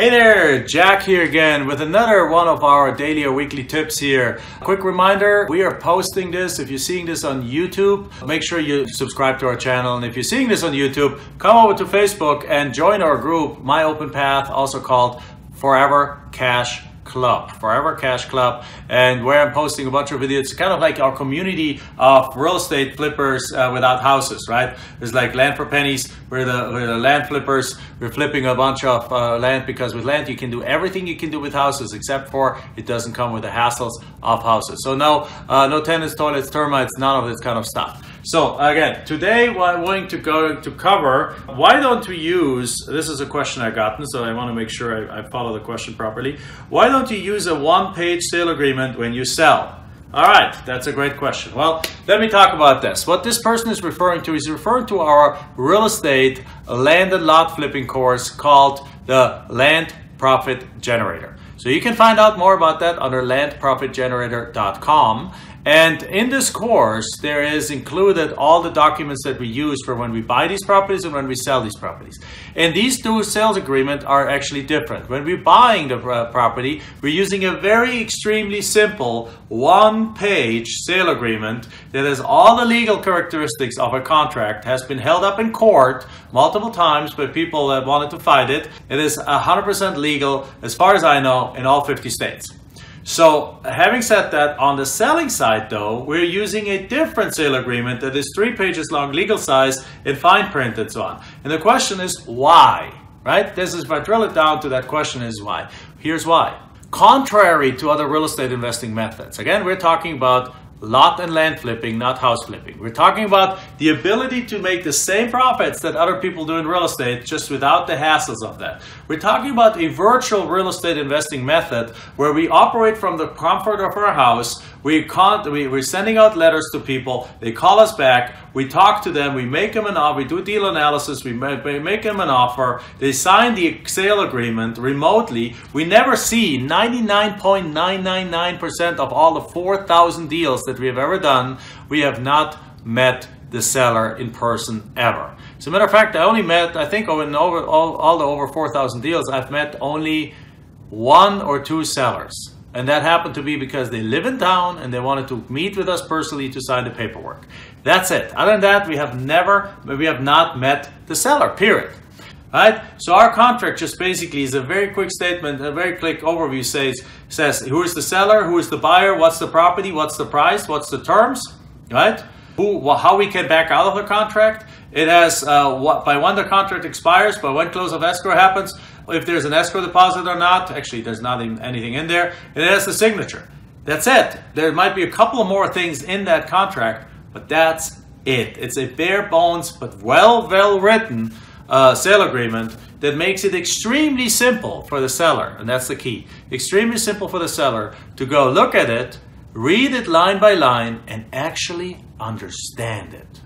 Hey there, Jack here again with another one of our daily or weekly tips here. Quick reminder, we are posting this. If you're seeing this on YouTube, make sure you subscribe to our channel. And if you're seeing this on YouTube, come over to Facebook and join our group, My Open Path, also called Forever Cash Club. Forever Cash Club, and where I'm posting a bunch of videos. It's kind of like our community of real estate flippers without houses, right? There's like Land for Pennies. We're the land flippers. We're flipping a bunch of land because with land you can do everything you can do with houses, except for it doesn't come with the hassles of houses. So no tenants, toilets, termites, none of this kind of stuff. So again, today we're going to cover, why don't we use, this is a question I've gotten, so I want to make sure I follow the question properly. Why don't you use a one-page sale agreement when you sell? All right, that's a great question. Well, let me talk about this. What this person is referring to is referring to our real estate land and lot flipping course called the Land Profit Generator. So you can find out more about that under landprofitgenerator.com. And in this course, there is included all the documents that we use for when we buy these properties and when we sell these properties. And these two sales agreements are actually different. When we're buying the property, we're using a very extremely simple one-page sale agreement that has all the legal characteristics of a contract, has been held up in court multiple times by people that wanted to fight it. It is 100% legal, as far as I know, in all 50 states. So having said that, on the selling side though, we're using a different sale agreement that is 3 pages long, legal size, in fine print and so on. And the question is why, right? This is, if I drill it down to that question, is why. Here's why. Contrary to other real estate investing methods, again, we're talking about lot and land flipping, not house flipping. We're talking about the ability to make the same profits that other people do in real estate, just without the hassles of that. We're talking about a virtual real estate investing method where we operate from the comfort of our house. We're sending out letters to people. They call us back. We talk to them. We make them an offer. We do deal analysis. We make them an offer. They sign the sale agreement remotely. We never see 99.999% of all the 4,000 deals that we have ever done. We have not met the seller in person ever. As a matter of fact, I only met, I think in all the over 4,000 deals, I've met only 1 or 2 sellers. And that happened to be because they live in town and they wanted to meet with us personally to sign the paperwork. That's it. Other than that, we have not met the seller, period. Right? So our contract just basically is a very quick statement, a very quick overview says who is the seller, who is the buyer, what's the property, what's the price, what's the terms, right? How we can back out of the contract. It has by when the contract expires, by when close of escrow happens, if there's an escrow deposit or not. Actually, there's not anything in there. And it has the signature. That's it. There might be a couple of more things in that contract, but that's it. It's a bare bones but well written sale agreement that makes it extremely simple for the seller, and that's the key. Extremely simple for the seller to go look at it, read it line by line, and actually understand it.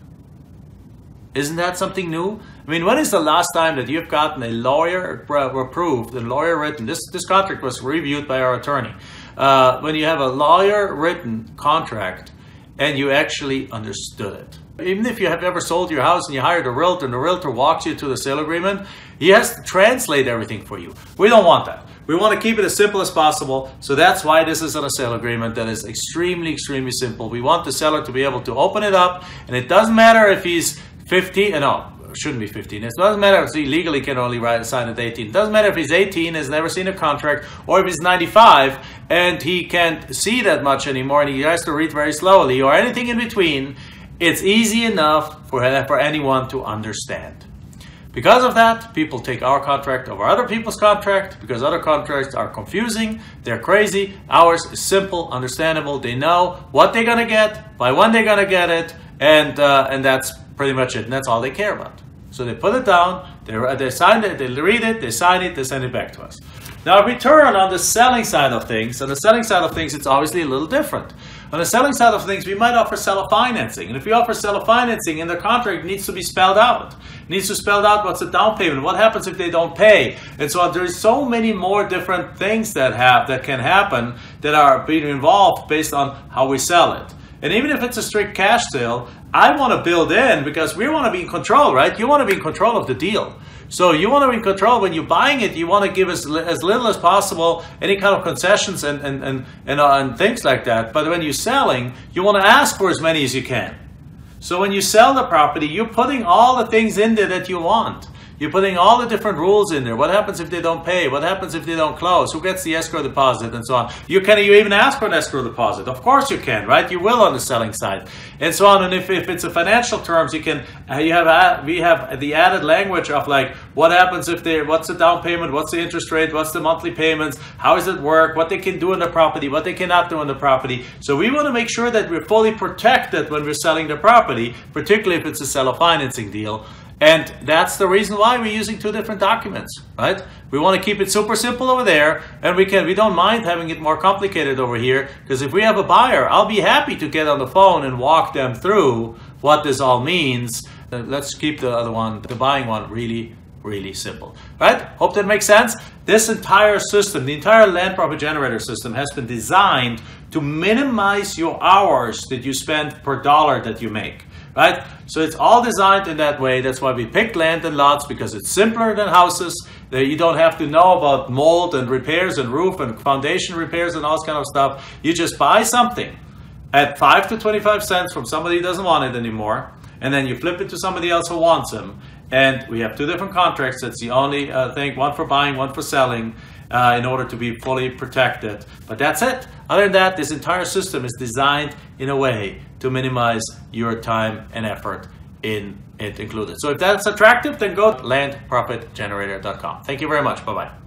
Isn't that something new? I mean, when is the last time that you've gotten a lawyer approved, a lawyer written, this contract was reviewed by our attorney, when you have a lawyer written contract and you actually understood it? Even if you have ever sold your house and you hired a realtor and the realtor walks you to the sale agreement, he has to translate everything for you. We don't want that. We want to keep it as simple as possible. So that's why this is a sale agreement that is extremely simple. We want the seller to be able to open it up, and it doesn't matter if he's 15, no, shouldn't be 15. It doesn't matter if he legally can only sign at 18. It doesn't matter if he's 18, has never seen a contract, or if he's 95 and he can't see that much anymore and he has to read very slowly, or anything in between. It's easy enough for anyone to understand. Because of that, people take our contract over other people's contract, because other contracts are confusing, they're crazy. Ours is simple, understandable. They know what they're gonna get, by when they're gonna get it, and that's pretty much it. And that's all they care about. So they put it down, they sign it, they read it, they sign it, they send it back to us. Now, if we turn on the selling side of things, it's obviously a little different. On the selling side of things, we might offer seller financing. And if we offer seller financing, in the contract, it needs to be spelled out. It needs to spell out what's the down payment, what happens if they don't pay, and so on. There's so many more different things that can happen that are being involved based on how we sell it. And even if it's a strict cash sale, I want to build in, because we want to be in control, right? You want to be in control of the deal. So you want to be in control. When you're buying it, you want to give as little as possible, any kind of concessions and things like that. But when you're selling, you want to ask for as many as you can. So when you sell the property, you're putting all the things in there that you want. You're putting all the different rules in there. What happens if they don't pay? What happens if they don't close? Who gets the escrow deposit and so on? You even ask for an escrow deposit? Of course you can, right? You will on the selling side and so on. And if it's a financial terms, you can. We have the added language of like what happens if what's the down payment? What's the interest rate? What's the monthly payments? How does it work? What they can do in the property? What they cannot do in the property? So we want to make sure that we're fully protected when we're selling the property, particularly if it's a seller financing deal. And that's the reason why we're using two different documents, right? We want to keep it super simple over there, and we don't mind having it more complicated over here, because if we have a buyer, I'll be happy to get on the phone and walk them through what this all means. Let's keep the other one, the buying one, really, really simple, right? Hope that makes sense. This entire system, the entire land property generator system, has been designed to minimize your hours that you spend per dollar that you make. Right? So it's all designed in that way. That's why we picked land and lots, because it's simpler than houses. You don't have to know about mold and repairs and roof and foundation repairs and all this kind of stuff. You just buy something at 5 to 25 cents from somebody who doesn't want it anymore, and then you flip it to somebody else who wants them. And we have two different contracts. That's the only thing, one for buying, one for selling, in order to be fully protected. But that's it. Other than that, this entire system is designed in a way to minimize your time and effort in it included. So if that's attractive, then go to landprofitgenerator.com. Thank you very much. Bye-bye.